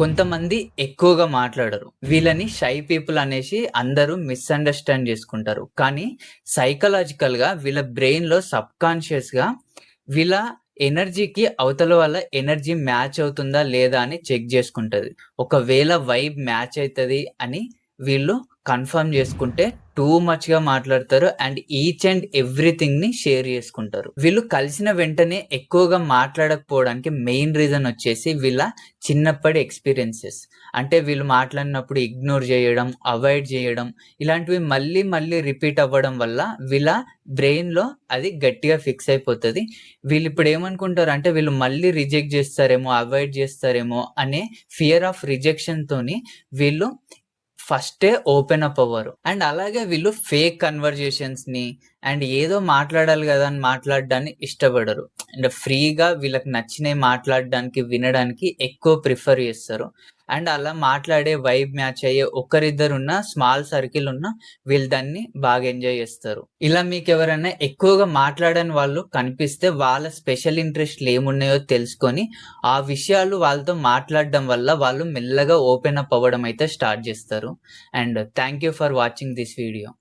కొంతమంది ఎక్కువగా మాట్లాడరు. వీళ్ళని షై పీపుల్ అనేసి అందరూ మిస్‌అండర్‌స్టాండ్ జేసుకుంటారు. కానీ సైకలాజికల్‌గా వీళ్ళ బ్రెయిన్‌లో సబ్‌కాన్షియస్‌గా వీళ్ళ ఎనర్జీకి అవతల వాళ్ళ ఎనర్జీ మ్యాచ్ అవుతుందా లేదా అని చెక్ జేసుకుంటది. ఒకవేళ వైబ్ మ్యాచ్ అయితది అని వీళ్ళు కన్ఫర్మ్ జేసుకుంటే టూ మచ్‌గా మాట్లాడతారు. అండ్ ఈచ్ అండ్ ఎవ్రీథింగ్‌ని షేర్ జేసుకుంటారు. వీళ్ళు కలిసిన వెంటనే ఎక్కువగా మాట్లాడకపోవడానికి మెయిన్ రీజన్ వచ్చేసి వీళ్ళ చిన్నప్పటి ఎక్స్‌పీరియన్సెస్. అంటే వీళ్ళు మాట్లాడినప్పుడు ఇగ్నోర్ జేయడం, అవాయిడ్ జేయడం ఇలాంటివి మళ్ళీ మళ్ళీ రిపీట్ అవ్వడం వల్ల వీళ్ళ బ్రెయిన్‌లో అది గట్టిగా ఫిక్స్ అయిపోతది. వీళ్ళిప్పుడు ఏమనుకుంటారంటే వీళ్ళు మళ్ళీ రిజెక్ట్ జేస్తారేమో, అవాయిడ్ జేస్తారేమో అనే ఫియర్ ఆఫ్ రిజెక్షన్‌తోని వీళ్ళు ఫస్టే ఓపెన్ అప్ అవ్వరు. అండ్ అలాగే వీళ్ళు ఫేక్ కన్వర్జేషన్స్‌ని అండ్ ఏదో మాట్లాడాలి గదా! అని మాట్లాడడాన్ని ఇష్టపడరు. అండ్ ఫ్రీగా వీళ్ళకి నచ్చినయి మాట్లాడడానికి, వినడానికి ఎక్కువ ప్రిఫర్ జేస్తారు. అండ్ అలా మాట్లాడే వైబ్ మ్యాచ్ అయ్యే ఒకరిద్దరున్న స్మాల్ సర్కిల్ ఉన్న వీళ్ళు దాన్ని బాగా ఎంజాయ్ జేస్తారు. ఇలా మీకెవరైనా ఎక్కువగా మాట్లాడని వాళ్ళు కనిపిస్తే వాళ్ళ స్పెషల్ ఇంట్రెస్ట్‌లేమున్నాయో తెలుసుకొని, ఆ విషయాలు వాళ్ళతో మాట్లాడడం వల్ల వాళ్ళు మెల్లగా ఓపెన్ అప్ అవ్వడం అయితే స్టార్ట్ జేస్తారు. And thank you for watching this video.